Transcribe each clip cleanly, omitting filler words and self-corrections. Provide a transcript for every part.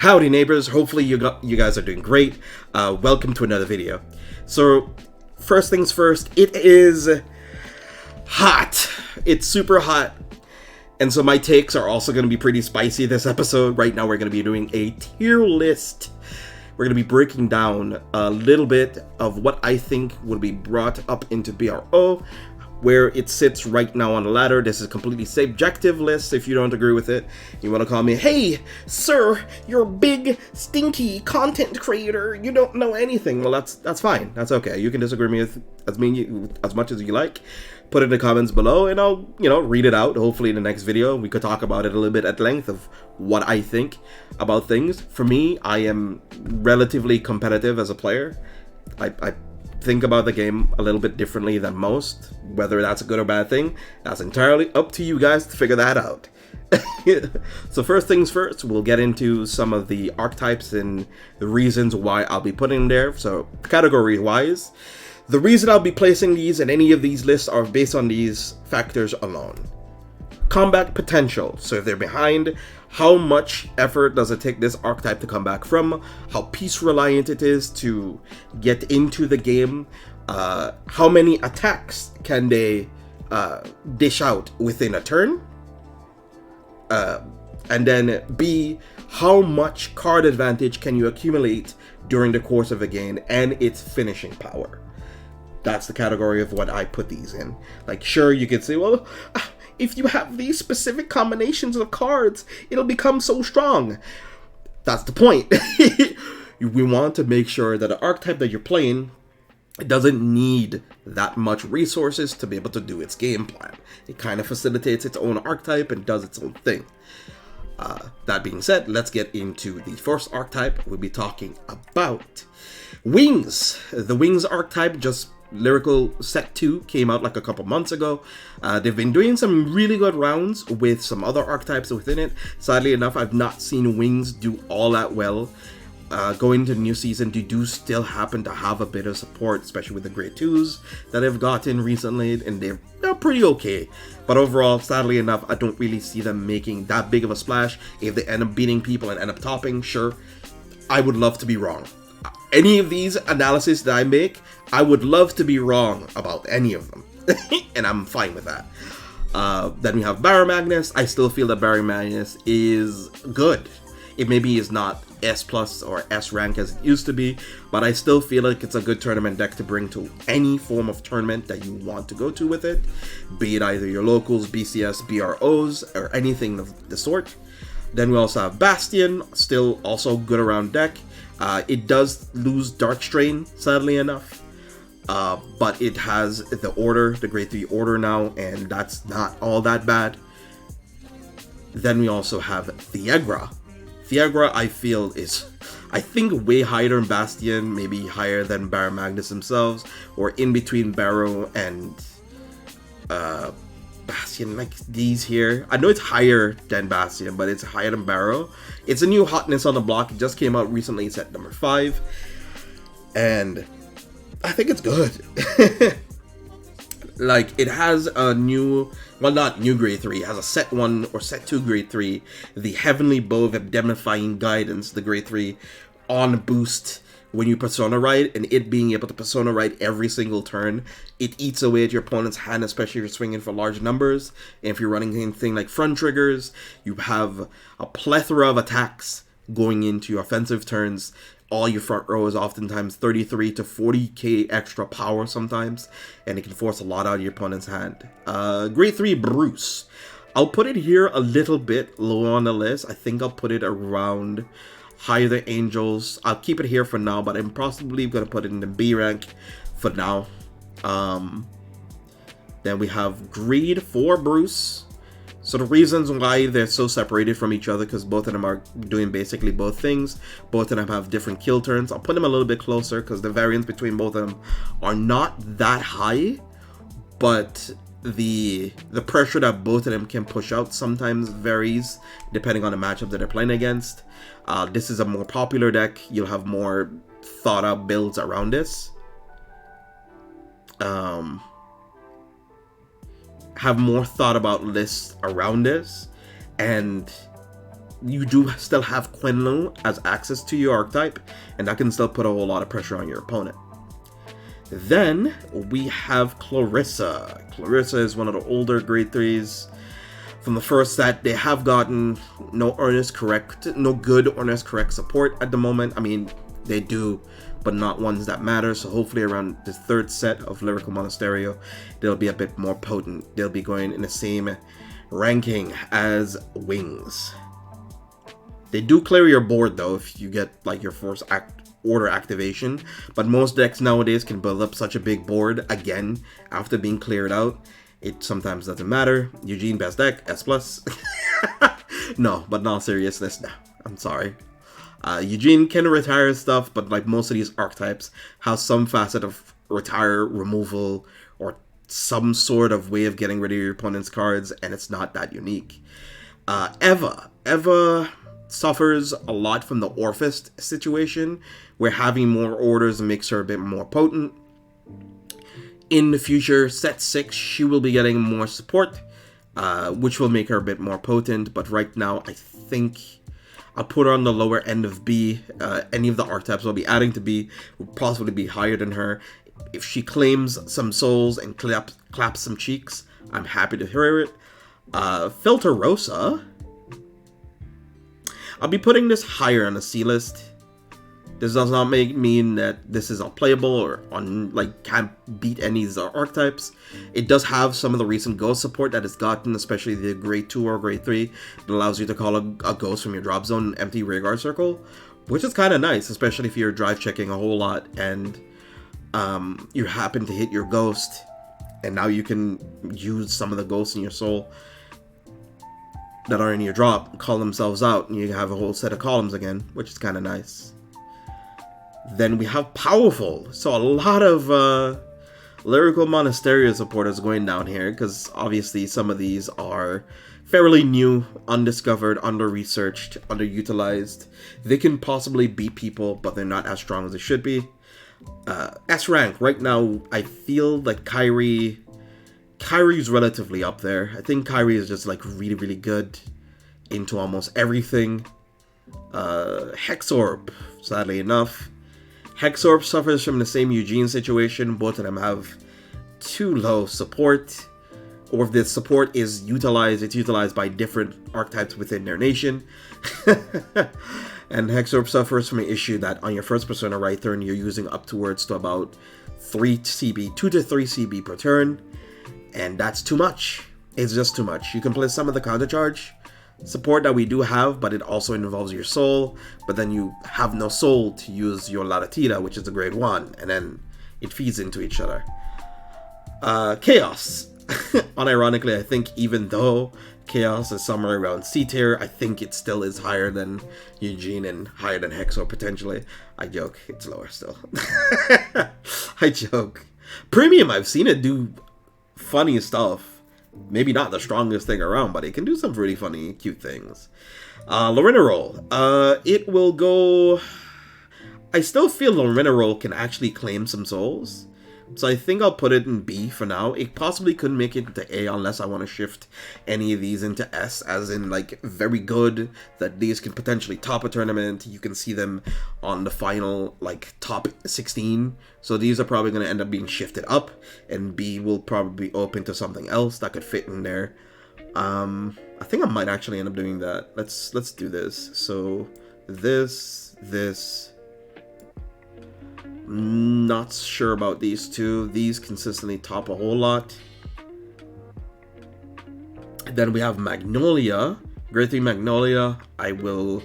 Howdy neighbors, hopefully you guys are doing great. Welcome to another video. So, first things first, it is hot. It's super hot. And so my takes are also going to be pretty spicy this episode. Right now we're going to be doing a tier list. We're going to be breaking down a little bit of what I think will be brought up into BRO, where it sits right now on the ladder. This is a completely subjective list. If you don't agree with it, you want to call me, hey, sir, you're a big, stinky content creator. You don't know anything. Well, that's fine. That's okay. You can disagree with as much as you like. Put it in the comments below, and I'll, read it out. Hopefully in the next video, we could talk about it a little bit at length of what I think about things. For me, I am relatively competitive as a player. I think about the game a little bit differently than most. Whether that's a good or bad thing, that's entirely up to you guys to figure that out. So first things first, we'll get into some of the archetypes and the reasons why I'll be putting them there. So category wise, the reason I'll be placing these in any of these lists are based on these factors alone. Combat potential, so if they're behind, how much effort does it take this archetype to come back from, how piece reliant it is to get into the game, how many attacks can they dish out within a turn, and then B, how much card advantage can you accumulate during the course of a game, and its finishing power. That's the category of what I put these in. Like, sure, you could say, well, if you have these specific combinations of cards, it'll become so strong. That's the point. We want to make sure that the archetype that you're playing, it doesn't need that much resources to be able to do its game plan. It kind of facilitates its own archetype and does its own thing. That being said, let's get into the first archetype. We'll be talking about Wings. The Wings archetype, just Lyrical Set 2, came out like a couple months ago. They've been doing some really good rounds with some other archetypes within it. Sadly enough, I've not seen Wings do all that well. Going into the new season, they do still happen to have a bit of support, especially with the grade 2s that I've gotten recently, and they're pretty okay. But overall, sadly enough, I don't really see them making that big of a splash. If they end up beating people and end up topping, sure, I would love to be wrong. Any of these analyses that I make, I would love to be wrong about any of them. And I'm fine with that. Then we have Barrow Magnus. I still feel that Barrow Magnus is good. It maybe is not S+ or S rank as it used to be, but I still feel like it's a good tournament deck to bring to any form of tournament that you want to go to with it, be it either your locals, BCS, BROs, or anything of the sort. Then we also have Bastion, still also good around deck. It does lose Darkstrain, sadly enough, but it has the order, the grade 3 order now, and that's not all that bad. Then we also have Thiegra. Thiegra, I feel, is, I think, way higher than Bastion, maybe higher than Barrow Magnus themselves, or in between Barrow and Bastion, like these here. I know it's higher than Bastion, but it's higher than Barrow. It's a new hotness on the block. It just came out recently. It's at number 5. And I think it's good. Like, it has a new, well, not new grade 3. It has a set 1 or set 2 grade 3. The Heavenly Bow of Indemnifying Guidance, the grade 3, on boost when you Persona Ride, and it being able to Persona Ride every single turn. It eats away at your opponent's hand, especially if you're swinging for large numbers. And if you're running anything like front triggers, you have a plethora of attacks going into your offensive turns. All your front row is oftentimes 33 to 40k extra power sometimes, and it can force a lot out of your opponent's hand. Grade 3 Bruce. I'll put it here a little bit low on the list. I think I'll put it around higher than Angels. I'll keep it here for now, but I'm possibly going to put it in the B rank for now. Then we have grade 4 Bruce. So the reasons why they're so separated from each other, because both of them are doing basically both things. Both of them have different kill turns. I'll put them a little bit closer because the variance between both of them are not that high, but the pressure that both of them can push out sometimes varies depending on the matchup that they're playing against. This is a more popular deck. You'll have more thought out builds around this. Have more thought about lists around this, and you do still have Quinlan as access to your archetype, and that can still put a whole lot of pressure on your opponent. Then we have Clarissa. Clarissa is one of the older grade 3s. From the first set, they have gotten no good earnest correct support at the moment. I mean, they do, but not ones that matter. So hopefully around the third set of Lyrical Monasterio, they'll be a bit more potent. They'll be going in the same ranking as Wings. They do clear your board though if you get like your first order activation, but most decks nowadays can build up such a big board again after being cleared out. It sometimes doesn't matter. Eugene, best deck, S+. No, but not seriousness, no. I'm sorry. Eugene can retire stuff, but like most of these archetypes have some facet of retire, removal, or some sort of way of getting rid of your opponent's cards, and it's not that unique. Eva suffers a lot from the Orphist situation, where having more orders makes her a bit more potent. In the future, set 6, she will be getting more support, which will make her a bit more potent, but right now, I think I'll put her on the lower end of B. Any of the archetypes I'll be adding to B will possibly be higher than her. If she claims some souls and claps some cheeks, I'm happy to hear it. Filter Rosa, I'll be putting this higher on the C list. This does not mean that this is unplayable or can't beat any of the archetypes. It does have some of the recent ghost support that it's gotten, especially the grade 2 or grade 3 that allows you to call a ghost from your drop zone empty rearguard circle, which is kind of nice, especially if you're drive checking a whole lot and you happen to hit your ghost, and now you can use some of the ghosts in your soul that are in your drop, call themselves out, and you have a whole set of columns again, which is kind of nice. Then we have Powerful. So a lot of Lyrical Monasterio supporters going down here, because obviously some of these are fairly new, undiscovered, under-researched, underutilized. They can possibly beat people, but they're not as strong as they should be. S rank, right now, I feel that Kyrie's relatively up there. I think Kyrie is just like really, really good into almost everything. Hexorb, sadly enough. Hexorb suffers from the same Eugene situation. Both of them have too low support. Or if the support is utilized, it's utilized by different archetypes within their nation. And Hexorb suffers from an issue that on your first persona right turn, you're using up towards to about 2 to 3 CB per turn. And that's too much. It's just too much. You can play some of the counter charge support that we do have, but it also involves your soul. But then you have no soul to use your Ladatita, which is a grade 1, and then it feeds into each other. Chaos. Unironically, I think even though Chaos is somewhere around C tier, I think it still is higher than Eugene and higher than Hexor potentially. I joke, it's lower still. I joke. Premium, I've seen it do funny stuff. Maybe not the strongest thing around, but it can do some really funny, cute things. Lorena Roll. It will go... I still feel Lorena Roll can actually claim some souls. So I think I'll put it in B for now. It possibly could make it into A unless I want to shift any of these into S, as in like very good, that these can potentially top a tournament. You can see them on the final like top 16. So these are probably going to end up being shifted up, and B will probably be open to something else that could fit in there. I think I might actually end up doing that. Let's do this. So this. Not sure about these two. These consistently top a whole lot. Then we have Magnolia. Grade 3 Magnolia. I will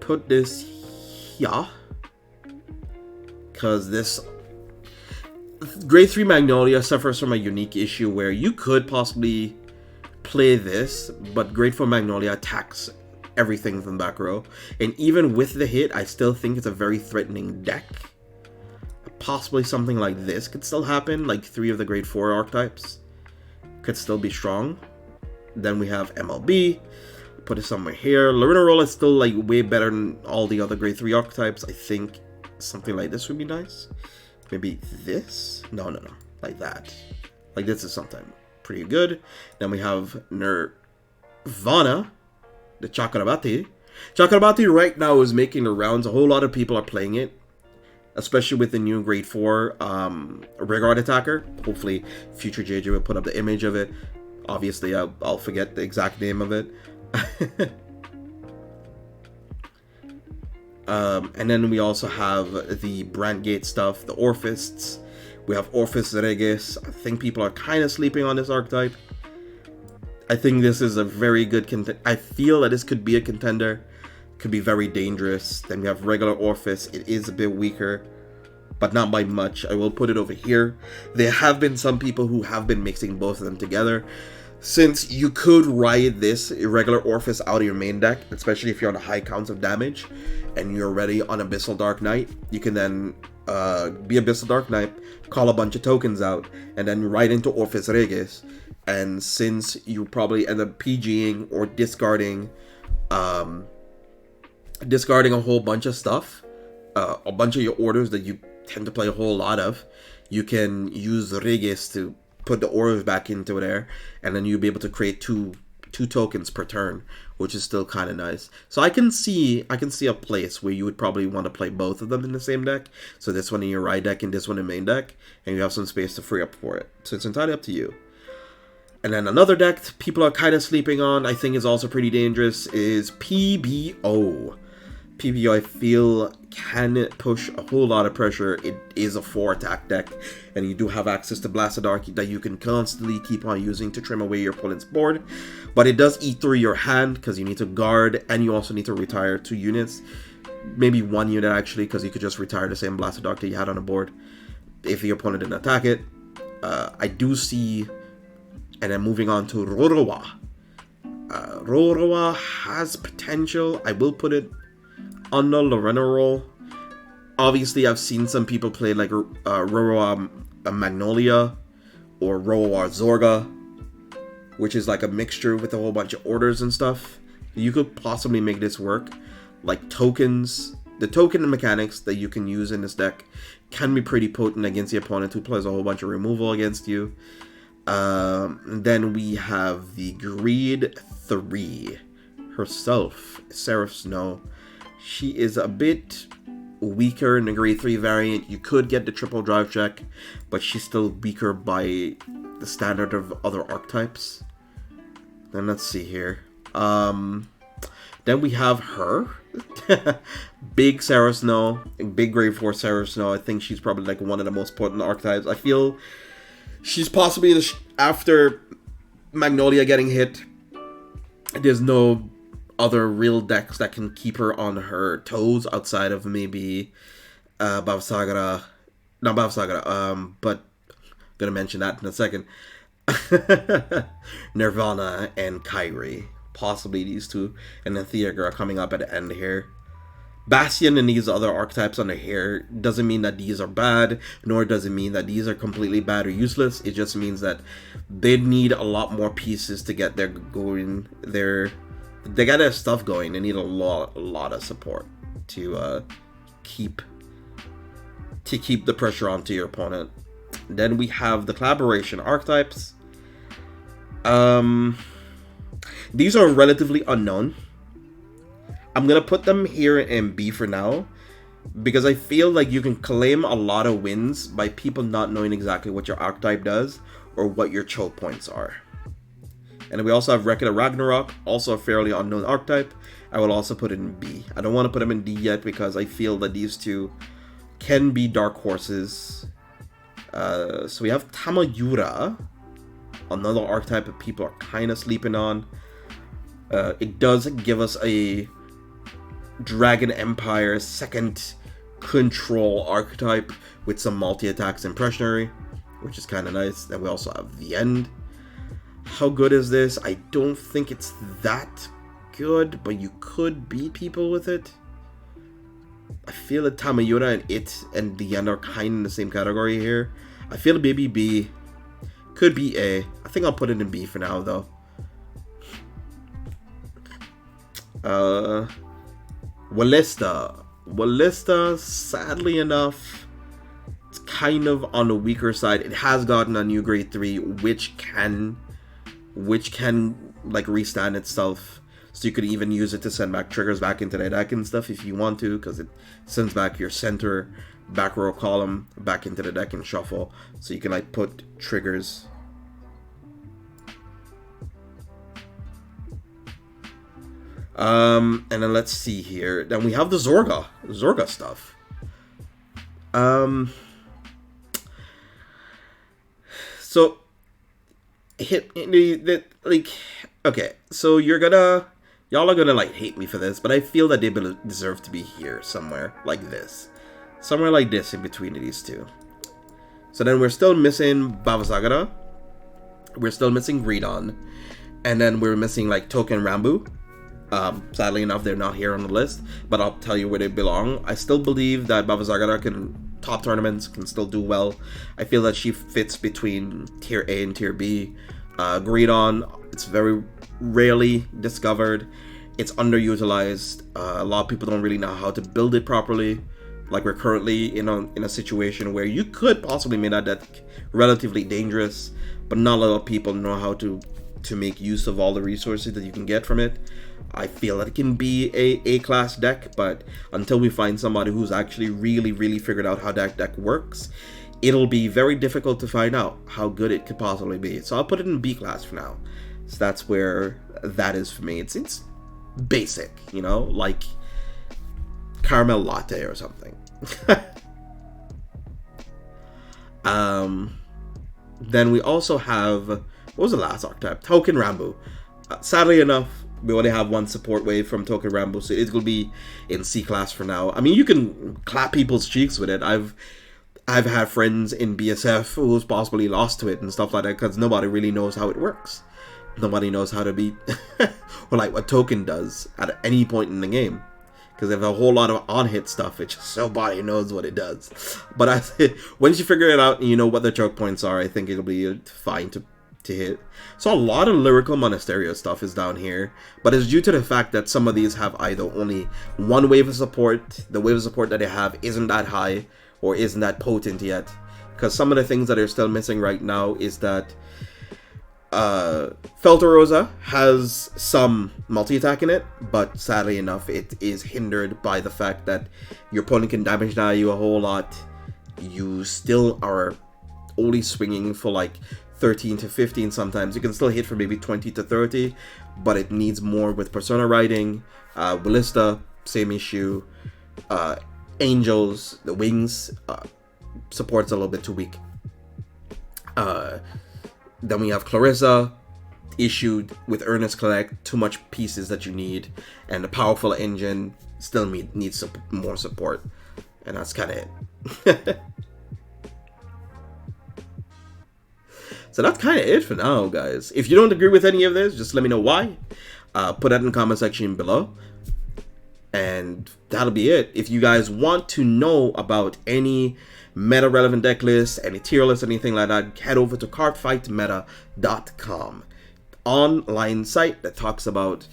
put this here, because this Grade 3 Magnolia suffers from a unique issue where you could possibly play this, but Grade 4 Magnolia attacks everything from back row, and even with the hit, I still think it's a very threatening deck. Possibly something like this could still happen, like 3 of the grade 4 archetypes could still be strong. Then we have MLB, put it somewhere here. Lorena Roll is still like way better than all the other grade 3 archetypes. I think something like this would be nice. Maybe this? No, like that. Like this is something pretty good. Then we have Nirvana. the Chakrabati. Chakrabati right now is making the rounds. A whole lot of people are playing it, especially with the new grade 4 Vanguard attacker. Hopefully future JJ will put up the image of it. Obviously I'll forget the exact name of it. And then we also have the Brandgate stuff, the Orphists. We have Orphis Regis. I think people are kind of sleeping on this archetype. I think this is a very good contender. I feel that this could be a contender. Could be very dangerous. Then we have regular Orphis. It is a bit weaker, but not by much. I will put it over here. There have been some people who have been mixing both of them together. Since you could ride this irregular Orphis out of your main deck, especially if you're on a high count of damage and you're ready on Abyssal Dark Knight, you can then be Abyssal Dark Knight, call a bunch of tokens out, and then ride into Orphis Regis. And since you probably end up PGing or discarding a whole bunch of stuff, a bunch of your orders that you tend to play a whole lot of, you can use Regis to put the orders back into there, and then you'll be able to create two tokens per turn, which is still kind of nice. So I can see a place where you would probably want to play both of them in the same deck. So this one in your ride deck and this one in main deck, and you have some space to free up for it. So it's entirely up to you. And then another deck people are kind of sleeping on, I think is also pretty dangerous, is PBO. PBO, I feel, can push a whole lot of pressure. It is a 4-attack deck, and you do have access to Blasted Arc that you can constantly keep on using to trim away your opponent's board. But it does eat through your hand, because you need to guard, and you also need to retire 2 units. Maybe 1 unit, actually, because you could just retire the same Blasted Arc that you had on the board if your opponent didn't attack it. I do see... And then moving on to Rorowa. Rorowa has potential. I will put it on the Lorena roll. Obviously, I've seen some people play like Rorowa Magnolia or Rorowa Zorga, which is like a mixture with a whole bunch of orders and stuff. You could possibly make this work. Like tokens, the token mechanics that you can use in this deck can be pretty potent against the opponent who plays a whole bunch of removal against you. Then we have the Greed 3 herself, Seraph Snow. She is a bit weaker in the Grade 3 variant. You could get the triple drive check, but she's still weaker by the standard of other archetypes. Then let's see here. Then we have her. Big Seraph Snow, big Grade 4 Seraph Snow. I think she's probably like one of the most potent archetypes. I feel she's possibly, after Magnolia getting hit, there's no other real decks that can keep her on her toes outside of maybe Bhavsagra. Not Bhavsagra, but I'm going to mention that in a second. Nirvana and Kyrie. Possibly these two. And then Theager are coming up at the end here. Bastion and these other archetypes under here doesn't mean that these are bad, nor does it mean that these are completely bad or useless. It just means that they need a lot more pieces to get their going. They got their stuff going. They need a lot of support to keep the pressure onto your opponent. Then we have the collaboration archetypes. These are relatively unknown. I'm going to put them here in B for now, because I feel like you can claim a lot of wins by people not knowing exactly what your archetype does or what your choke points are. And we also have Rekka Ragnarok, also a fairly unknown archetype. I will also put it in B. I don't want to put them in D yet because I feel that these two can be dark horses. So we have Tamayura, another archetype that people are kind of sleeping on. It does give us a Dragon Empire second control archetype with some multi-attacks impressionary, which is kind of nice. Then we also have the End. How good is this? I don't think it's that good, but you could beat people with it. I feel that Tamayura and it and the End are kind of in the same category here. I feel maybe B. Could be A. I think I'll put it in B for now, though. Wallista, sadly enough, it's kind of on the weaker side. It has gotten a new Grade 3, which can like restand itself. So you could even use it to send back triggers back into the deck and stuff if you want to, because it sends back your center back row column back into the deck and shuffle. So you can like put triggers. And then let's see here. Then we have the Zorga stuff. So okay, so y'all are gonna like hate me for this, but I feel that they deserve to be here somewhere like this. Somewhere like this in between these two. So then we're still missing Bavasagara. We're still missing Greedon. And then we're missing like Token Rambu. Sadly enough, they're not here on the list, but I'll tell you where they belong. I still believe that Bavasagara can top tournaments, can still do well. I feel that she fits between tier A and tier B. Greedon, it's very rarely discovered. It's underutilized. A lot of people don't really know how to build it properly. Like we're currently in a situation where you could possibly make that deck relatively dangerous, but not a lot of people know how to make use of all the resources that you can get from it. I feel that it can be a A-class deck, but until we find somebody who's actually really figured out how that deck works, it'll be very difficult to find out how good it could possibly be. So I'll put it in B-class for now. So that's where that is for me. It's basic, you know, like caramel latte or something. Then we also have, what was the last archetype? Token Rambu. Sadly enough, we only have one support wave from Token Rambu, so it will be in C class for now. I mean, you can clap people's cheeks with it. I've had friends in BSF who's possibly lost to it and stuff like that because nobody really knows how it works. Nobody knows how to beat or like what Token does at any point in the game. Because they have a whole lot of on-hit stuff, which nobody knows what it does. But once you figure it out and you know what the choke points are, I think it'll be fine to hit. So a lot of lyrical Monasterio stuff is down here, but it's due to the fact that some of these have either only one wave of support, the wave of support that they have isn't that high or isn't that potent yet. Because some of the things that are still missing right now is that Feltorosa has some multi-attack in it, but sadly enough it is hindered by the fact that your opponent can damage deny you a whole lot. You still are only swinging for like 13 to 15 sometimes. You can still hit for maybe 20 to 30, but it needs more with Persona Riding. Ballista, same issue. Angels, the wings, support's a little bit too weak. Then we have Clarissa, issued with Earnest Collect, too much pieces that you need, and the powerful engine still needs more support, and that's kind of it. So that's kind of it for now, guys. If you don't agree with any of this, just let me know why. Put that in the comment section below. And that'll be it. If you guys want to know about any meta-relevant deck lists, any tier lists, anything like that, head over to cardfightmeta.com. Online site that talks about,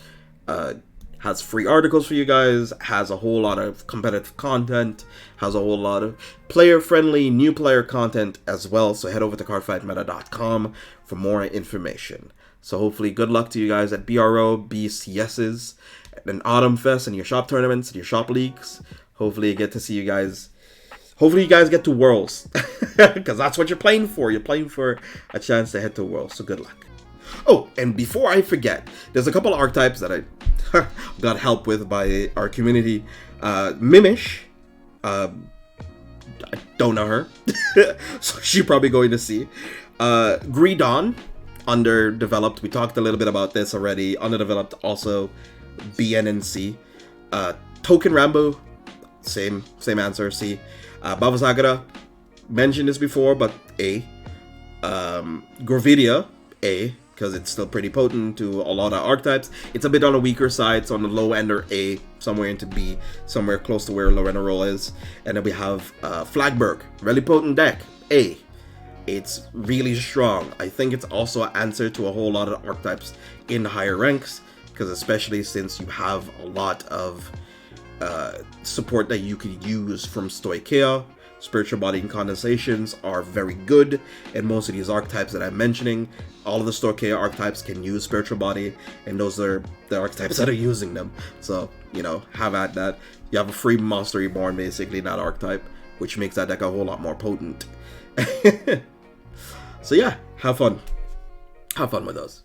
has free articles for you guys, has a whole lot of competitive content, has a whole lot of player-friendly new player content as well. So head over to cardfightmeta.com for more information. So hopefully good luck to you guys at BRO, BCSs, and Autumn Fest, and your shop tournaments, and your shop leagues. Hopefully you get to see you guys. Hopefully you guys get to Worlds, because that's what you're playing for. You're playing for a chance to head to Worlds, so good luck. Oh, and before I forget, there's a couple of archetypes that I got help with by our community. Mimish, I don't know her, so she's probably going to see. Greedon, underdeveloped. We talked a little bit about this already. Underdeveloped, also BNNC. Token Rambo, same answer, C. Bavasagara, mentioned this before, but A. Gravidia, A, because it's still pretty potent to a lot of archetypes. It's a bit on the weaker side, so on the low end or A, somewhere into B, somewhere close to where Lorena Roll is. And then we have Flagberg, really potent deck, A. It's really strong. I think it's also an answer to a whole lot of archetypes in the higher ranks, because especially since you have a lot of support that you could use from Stoicheia, Spiritual Body and Condensations are very good, and most of these archetypes that I'm mentioning, all of the Storkea archetypes can use Spiritual Body, and those are the archetypes that are using them. So, you know, have at that. You have a free Monster Reborn, basically, in that archetype, which makes that deck a whole lot more potent. So yeah, have fun. Have fun with those.